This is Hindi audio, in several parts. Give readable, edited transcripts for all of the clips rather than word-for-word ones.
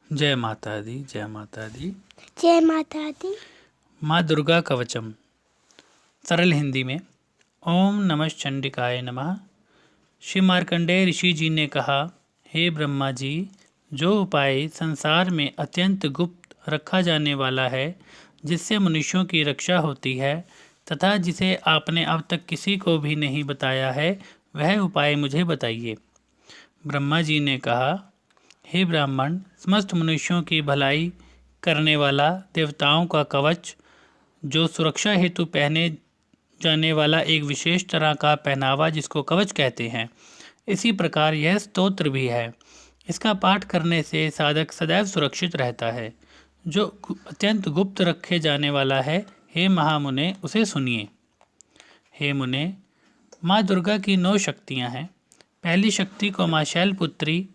जय माता दी, जय माता दी। जय माता दी। माँ दुर्गा कवचम। सरल हिंदी में। ओम नमः चंडिकाय नमः। श्री मार्कंडेय ऋषि जी ने कहा, हे ब्रह्मा जी, जो उपाय संसार में अत्यंत गुप्त रखा जाने वाला है, जिससे मनुष्यों की रक्षा होती है तथा जिसे आपने अब तक किसी को भी नहीं बताया है, वह उपाय मुझे बताइए। ब्रह्मा जी ने कहा, हे ब्राह्मण, समस्त मनुष्यों की भलाई करने वाला देवताओं का कवच, जो सुरक्षा हेतु पहने जाने वाला एक विशेष तरह का पहनावा जिसको कवच कहते हैं, इसी प्रकार यह स्तोत्र भी है। इसका पाठ करने से साधक सदैव सुरक्षित रहता है। जो अत्यंत गुप्त रखे जाने वाला है, हे महामुने, उसे सुनिए। हे मुने, माँ दुर्गा की 9 शक्तियाँ हैं। पहली शक्ति को माँ शैलपुत्री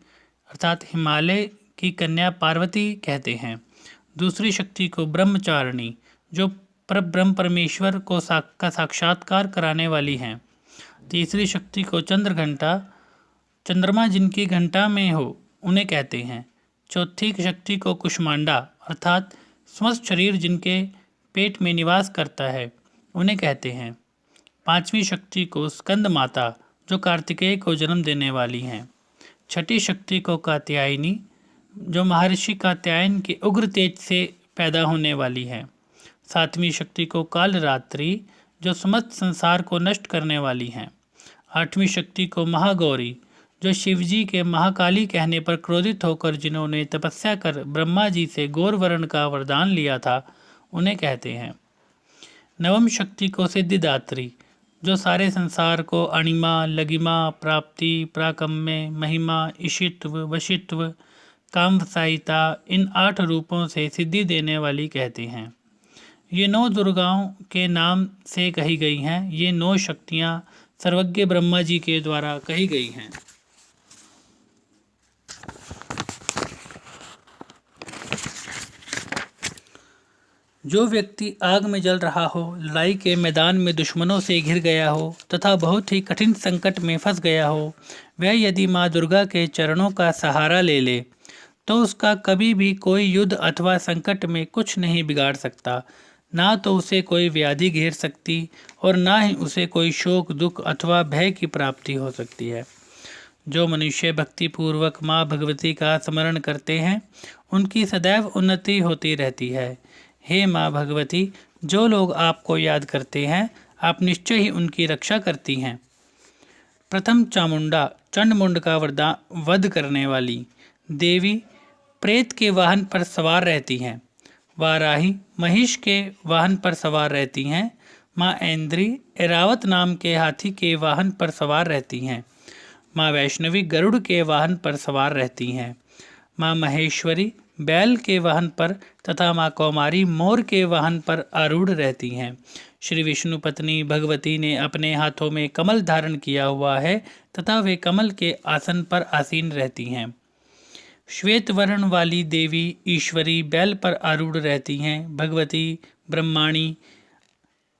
अर्थात हिमालय की कन्या पार्वती कहते हैं। दूसरी शक्ति को ब्रह्मचारिणी, जो परब्रह्म परमेश्वर को का साक्षात्कार कराने वाली हैं। तीसरी शक्ति को चंद्रघंटा, चंद्रमा जिनकी घंटा में हो उन्हें कहते हैं। चौथी शक्ति को कुष्मांडा अर्थात समस्त शरीर जिनके पेट में निवास करता है उन्हें कहते हैं। पांचवी शक्ति को स्कंद माता, जो कार्तिकेय को जन्म देने वाली हैं। छठी शक्ति को कात्यायनी, जो महर्षि कात्यायन के उग्र तेज से पैदा होने वाली है। सातवीं शक्ति को कालरात्रि, जो समस्त संसार को नष्ट करने वाली हैं। आठवीं शक्ति को महागौरी, जो शिवजी के महाकाली कहने पर क्रोधित होकर जिन्होंने तपस्या कर ब्रह्मा जी से गौर वर्ण का वरदान लिया था, उन्हें कहते हैं। नवम शक्ति को सिद्धिदात्री, जो सारे संसार को अणिमा, लगिमा, प्राप्ति, प्राकम्य, महिमा, ईशित्व, वशित्व, कामवसायिता, इन 8 रूपों से सिद्धि देने वाली कहते हैं। ये 9 दुर्गाओं के नाम से कही गई हैं। ये 9 शक्तियाँ सर्वज्ञ ब्रह्मा जी के द्वारा कही गई हैं। जो व्यक्ति आग में जल रहा हो, लड़ाई के मैदान में दुश्मनों से घिर गया हो तथा बहुत ही कठिन संकट में फंस गया हो, वह यदि माँ दुर्गा के चरणों का सहारा ले ले तो उसका कभी भी कोई युद्ध अथवा संकट में कुछ नहीं बिगाड़ सकता। ना तो उसे कोई व्याधि घेर सकती और ना ही उसे कोई शोक, दुख अथवा भय की प्राप्ति हो सकती है। जो मनुष्य भक्तिपूर्वक माँ भगवती का स्मरण करते हैं, उनकी सदैव उन्नति होती रहती है। हे माँ भगवती, जो लोग आपको याद करते हैं, आप निश्चय ही उनकी रक्षा करती हैं। प्रथम चामुंडा, चंडमुंड का वध करने वाली देवी, प्रेत के वाहन पर सवार रहती हैं। वाराही, महिष के वाहन पर सवार रहती हैं। माँ ऐन्द्री, ऐरावत नाम के हाथी के वाहन पर सवार रहती हैं। माँ वैष्णवी, गरुड़ के वाहन पर सवार रहती हैं। माँ महेश्वरी, बैल के वाहन पर तथा माँ कौमारी, मोर के वाहन पर आरूढ़ रहती हैं। श्री विष्णु पत्नी भगवती ने अपने हाथों में कमल धारण किया हुआ है तथा वे कमल के आसन पर आसीन रहती हैं। श्वेत वर्ण वाली देवी ईश्वरी बैल पर आरूढ़ रहती हैं। भगवती ब्रह्माणी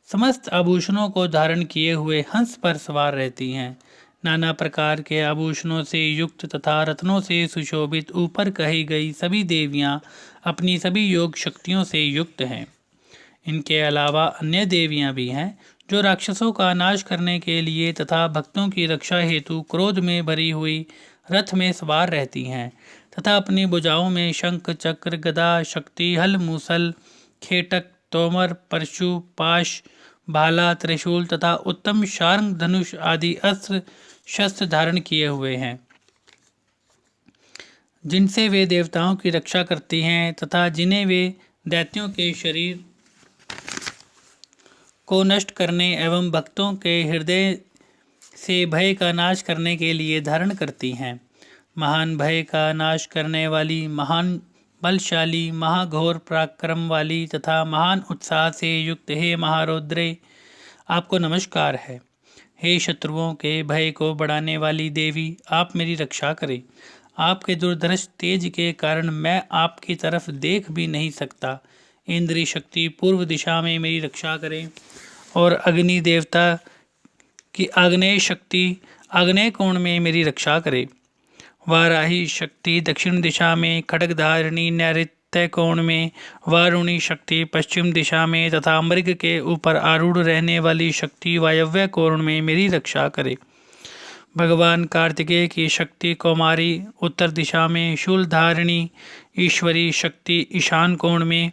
समस्त आभूषणों को धारण किए हुए हंस पर सवार रहती हैं। नाना प्रकार के आभूषणों से युक्त तथा रत्नों से सुशोभित ऊपर कही गई सभी देवियां अपनी सभी योग शक्तियों से युक्त हैं। इनके अलावा अन्य देवियां भी हैं, जो राक्षसों का नाश करने के लिए तथा भक्तों की रक्षा हेतु क्रोध में भरी हुई रथ में सवार रहती हैं तथा अपनी भुजाओं में शंख, चक्र, गदा, शक्ति, हल, मूसल, खेटक, तोमर, परशु, पाश, भाला, त्रिशूल तथा उत्तम शार्ंग, धनुष आदि अस्त्र शस्त्र धारण किए हुए हैं, जिनसे वे देवताओं की रक्षा करती हैं तथा जिन्हें वे दैत्यों के शरीर को नष्ट करने एवं भक्तों के हृदय से भय का नाश करने के लिए धारण करती हैं। महान भय का नाश करने वाली, महान बलशाली, महाघोर पराक्रम वाली तथा महान उत्साह से युक्त हे महारौद्रे, आपको नमस्कार है। हे शत्रुओं के भय को बढ़ाने वाली देवी, आप मेरी रक्षा करें। आपके दुर्धर्ष तेज के कारण मैं आपकी तरफ देख भी नहीं सकता। इंद्रिय शक्ति पूर्व दिशा में मेरी रक्षा करें और अग्नि देवता की आग्नेय शक्ति आग्नेय कोण में मेरी रक्षा करे वाराही शक्ति दक्षिण दिशा में, खड्गधारिणी नैऋत्य कोण में, वारुणी शक्ति पश्चिम दिशा में तथा मृग के ऊपर आरूढ़ रहने वाली शक्ति वायव्य कोण में मेरी रक्षा करे। भगवान कार्तिकेय की शक्ति कौमारी उत्तर दिशा में, शूलधारिणी ईश्वरी शक्ति ईशान कोण में,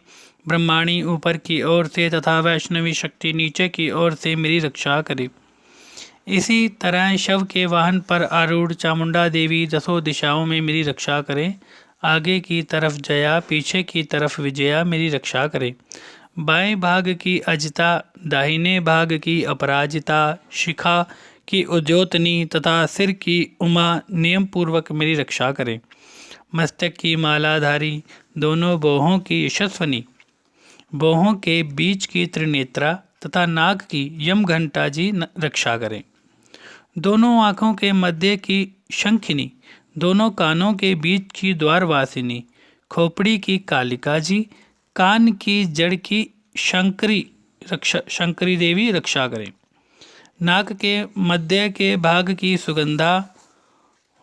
ब्रह्माणी ऊपर की ओर से तथा वैष्णवी शक्ति नीचे की ओर से मेरी रक्षा करे। इसी तरह शव के वाहन पर आरूढ़ चामुंडा देवी दसों दिशाओं में मेरी रक्षा करें। आगे की तरफ जया, पीछे की तरफ विजया मेरी रक्षा करे। बाएं भाग की अजिता, दाहिने भाग की अपराजिता, शिखा की उद्योतनी तथा सिर की उमा नियम पूर्वक मेरी रक्षा करें। मस्तक की मालाधारी, दोनों बोहों की यशस्वनी, बोहों के बीच की त्रिनेत्रा तथा नाक की यम घंटा जी रक्षा करें। दोनों आँखों के मध्य की शंखिनी, दोनों कानों के बीच की द्वारवासिनी, खोपड़ी की कालिका जी, कान की जड़ की शंकरी देवी रक्षा करें। नाक के मध्य के भाग की सुगंधा,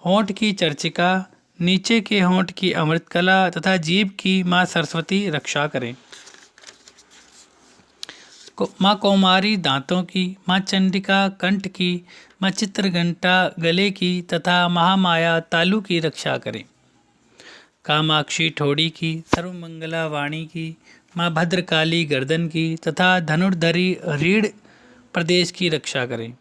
होंठ की चर्चिका, नीचे के होंठ की अमृतकला तथा जीभ की माँ सरस्वती रक्षा करें। माँ कौमारी दांतों की, माँ चंडिका कंठ की, माँ चित्रघंटा गले की तथा महामाया तालू की रक्षा करें। कामाक्षी ठोड़ी की, सर्वमंगला वाणी की, माँ भद्रकाली गर्दन की तथा धनुर्धरी रीढ़ प्रदेश की रक्षा करें।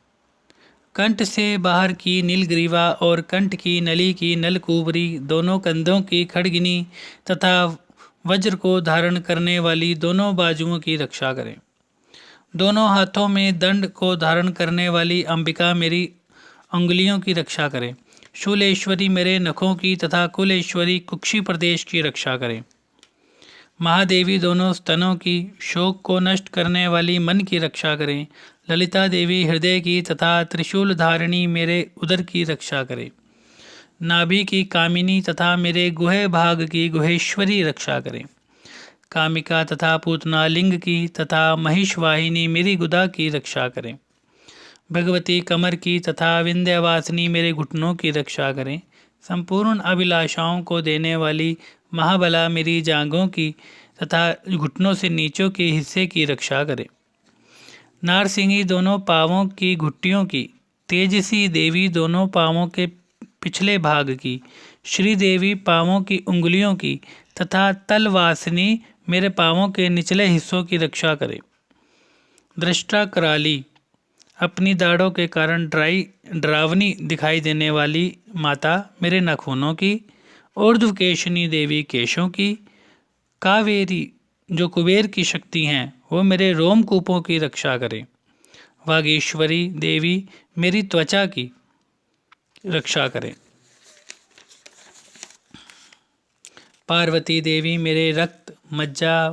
कंठ से बाहर की नीलग्रीवा और कंठ की नली की नलकुबरी, दोनों कंधों की खड़गिनी तथा वज्र को धारण करने वाली दोनों बाजुओं की रक्षा करें। दोनों हाथों में दंड को धारण करने वाली अंबिका मेरी अंगुलियों की रक्षा करें। शूलेश्वरी मेरे नखों की तथा कुलेश्वरी कुक्षी प्रदेश की रक्षा करें। महादेवी दोनों स्तनों की, शोक को नष्ट करने वाली मन की रक्षा करें। ललिता देवी हृदय की तथा त्रिशूल धारिणी मेरे उदर की रक्षा करें। नाभि की कामिनी तथा मेरे गुहे भाग की गुहेश्वरी रक्षा करें। कामिका तथा पूतना लिंग की तथा महिषवाहिनी मेरी गुदा की रक्षा करें। भगवती कमर की तथा विंध्यवासिनी मेरे घुटनों की रक्षा करें। संपूर्ण अभिलाषाओं को देने वाली महाबला मेरी जांघों की तथा घुटनों से नीचों के हिस्से की रक्षा करें। नारसिंगी दोनों पाँवों की घुट्टियों की, तेजसी देवी दोनों पाँवों के पिछले भाग की, श्रीदेवी पाँवों की उंगलियों की तथा तलवासिनी मेरे पाँवों के निचले हिस्सों की रक्षा करे। दृष्टा कराली, अपनी दाढ़ों के कारण डरावनी दिखाई देने वाली माता मेरे नाखूनों की। ऊर्ध्वकेशिनी देवी केशों की। कावेरी जो कुबेर की शक्ति हैं वो मेरे रोमकूपों की रक्षा करें। वागीश्वरी देवी मेरी त्वचा की रक्षा करें। पार्वती देवी मेरे रक्त, मज्जा,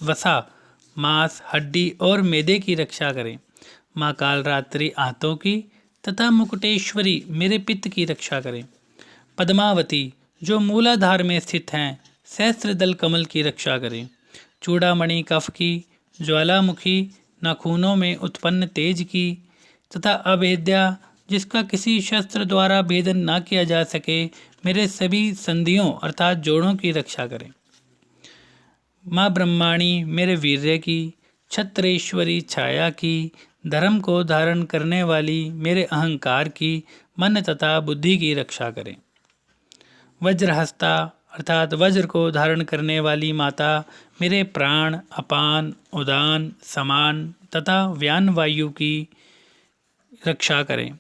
वसा, मांस, हड्डी और मैदे की रक्षा करें। माँ कालरात्रि आंतों की तथा मुकुटेश्वरी मेरे पित्त की रक्षा करें। पद्मावती जो मूलाधार में स्थित हैं सहस्त्रदल कमल की रक्षा करें। चूड़ामणि कफ की, ज्वालामुखी नाखूनों में उत्पन्न तेज की तथा अभेद्या जिसका किसी शस्त्र द्वारा भेदन ना किया जा सके मेरे सभी संधियों अर्थात जोड़ों की रक्षा करें। माँ ब्रह्माणी मेरे वीर्य की, छत्रेश्वरी छाया की, धर्म को धारण करने वाली मेरे अहंकार की, मन तथा बुद्धि की रक्षा करें। वज्रहस्ता अर्थात वज्र को धारण करने वाली माता मेरे प्राण, अपान, उदान, समान तथा व्यान वायु की रक्षा करें।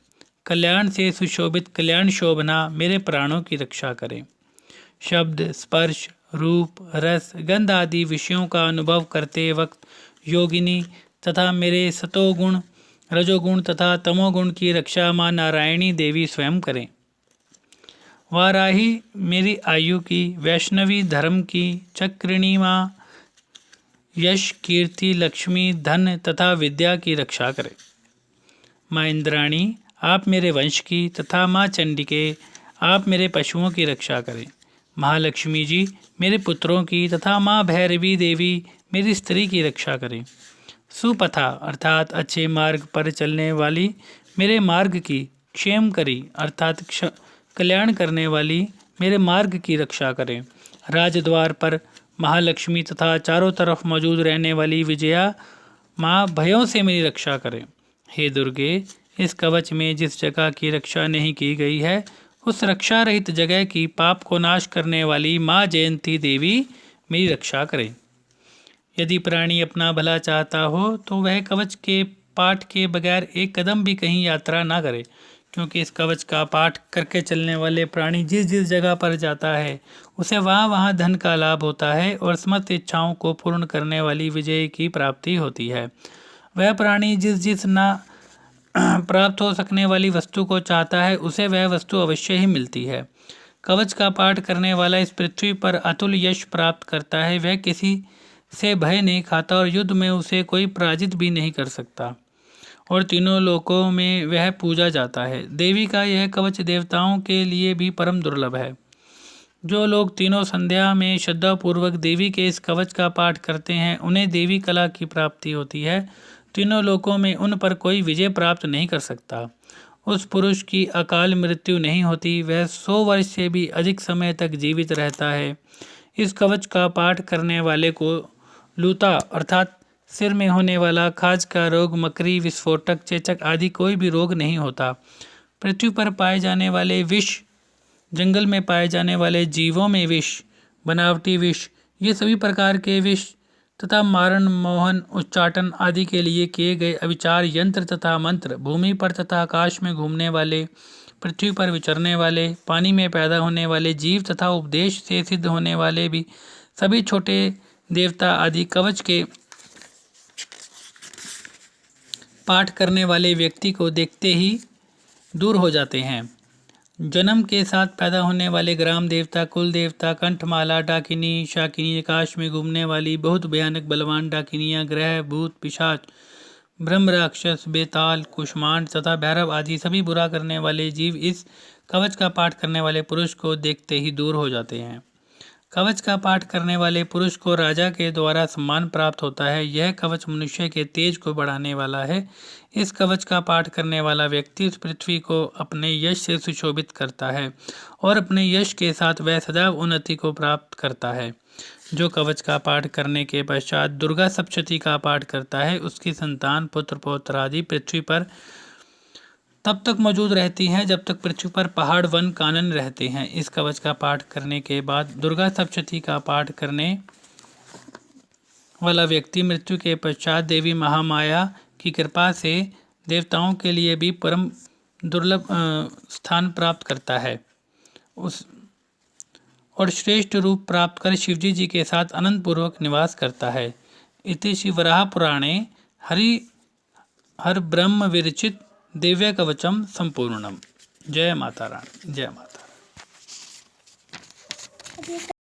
कल्याण से सुशोभित कल्याण शोभना मेरे प्राणों की रक्षा करें। शब्द, स्पर्श, रूप, रस, गंध आदि विषयों का अनुभव करते वक्त योगिनी तथा मेरे सतोगुण, रजोगुण तथा तमोगुण की रक्षा माँ नारायणी देवी स्वयं करें। वाराही मेरी आयु की, वैष्णवी धर्म की, चक्रिणी माँ यश, कीर्ति, लक्ष्मी, धन तथा विद्या की रक्षा करें। माँ इंद्राणी आप मेरे वंश की तथा माँ चंडिके आप मेरे पशुओं की रक्षा करें। महालक्ष्मी जी मेरे पुत्रों की तथा माँ भैरवी देवी मेरी स्त्री की रक्षा करें। सुपथा अर्थात अच्छे मार्ग पर चलने वाली मेरे मार्ग की, क्षेम करी अर्थात कल्याण करने वाली मेरे मार्ग की रक्षा करें। राजद्वार पर महालक्ष्मी तथा चारों तरफ मौजूद रहने वाली विजया माँ भयों से मेरी रक्षा करें। हे दुर्गे, इस कवच में जिस जगह की रक्षा नहीं की गई है उस रक्षा रहित जगह की पाप को नाश करने वाली माँ जयंती देवी मेरी रक्षा करें। यदि प्राणी अपना भला चाहता हो तो वह कवच के पाठ के बगैर एक कदम भी कहीं यात्रा ना करे, क्योंकि इस कवच का पाठ करके चलने वाले प्राणी जिस जिस जगह पर जाता है उसे वहाँ वहाँ धन का लाभ होता है और समस्त इच्छाओं को पूर्ण करने वाली विजय की प्राप्ति होती है। वह प्राणी जिस जिस ना प्राप्त हो सकने वाली वस्तु को चाहता है उसे वह वस्तु अवश्य ही मिलती है। कवच का पाठ करने वाला इस पृथ्वी पर अतुल यश प्राप्त करता है। वह किसी से भय नहीं खाता और युद्ध में उसे कोई पराजित भी नहीं कर सकता और तीनों लोकों में वह पूजा जाता है। देवी का यह कवच देवताओं के लिए भी परम दुर्लभ है। जो लोग तीनों संध्या में श्रद्धापूर्वक देवी के इस कवच का पाठ करते हैं उन्हें देवी कला की प्राप्ति होती है। तीनों लोकों में उन पर कोई विजय प्राप्त नहीं कर सकता। उस पुरुष की अकाल मृत्यु नहीं होती, वह 100 वर्ष से भी अधिक समय तक जीवित रहता है। इस कवच का पाठ करने वाले को लूता अर्थात सिर में होने वाला खाज का रोग, मकरी, विस्फोटक, चेचक आदि कोई भी रोग नहीं होता। पृथ्वी पर पाए जाने वाले विष, जंगल में पाए जाने वाले जीवों में विष, बनावटी विष, ये सभी प्रकार के विष तथा मारण, मोहन, उच्चाटन आदि के लिए किए गए अविचार यंत्र तथा मंत्र, भूमि पर तथा आकाश में घूमने वाले, पृथ्वी पर विचरने वाले, पानी में पैदा होने वाले जीव तथा उपदेश से सिद्ध होने वाले भी सभी छोटे देवता आदि कवच के पाठ करने वाले व्यक्ति को देखते ही दूर हो जाते हैं। जन्म के साथ पैदा होने वाले ग्राम देवता, कुल देवता, कंठमाला, डाकिनी, शाकिनी, आकाश में घूमने वाली बहुत भयानक बलवान डाकिनियाँ, ग्रह, भूत, पिशाच, ब्रह्म राक्षस, बेताल, कुष्मांड तथा भैरव आदि सभी बुरा करने वाले जीव इस कवच का पाठ करने वाले पुरुष को देखते ही दूर हो जाते हैं। कवच का पाठ करने वाले पुरुष को राजा के द्वारा सम्मान प्राप्त होता है। यह कवच मनुष्य के तेज को बढ़ाने वाला है। इस कवच का पाठ करने वाला व्यक्ति इस पृथ्वी को अपने यश से सुशोभित करता है और अपने यश के साथ वह सदैव उन्नति को प्राप्त करता है। जो कवच का पाठ करने के पश्चात दुर्गा सप्तशती का पाठ करता है उसकी संतान, पुत्र, पौत्र आदि पृथ्वी पर तब तक मौजूद रहती हैं जब तक पृथ्वी पर पहाड़, वन, कानन रहते हैं। इस कवच का पाठ करने के बाद दुर्गा सप्तशती का पाठ करने वाला व्यक्ति मृत्यु के पश्चात देवी महामाया की कृपा से देवताओं के लिए भी परम दुर्लभ स्थान प्राप्त करता है और श्रेष्ठ रूप प्राप्त कर शिवजी जी के साथ अनंत पूर्वक निवास करता है। इति श्री वराह पुराणे हर ब्रह्म विरचित दिव्य कवचम संपूर्णम। जय माता रानी, जय माता।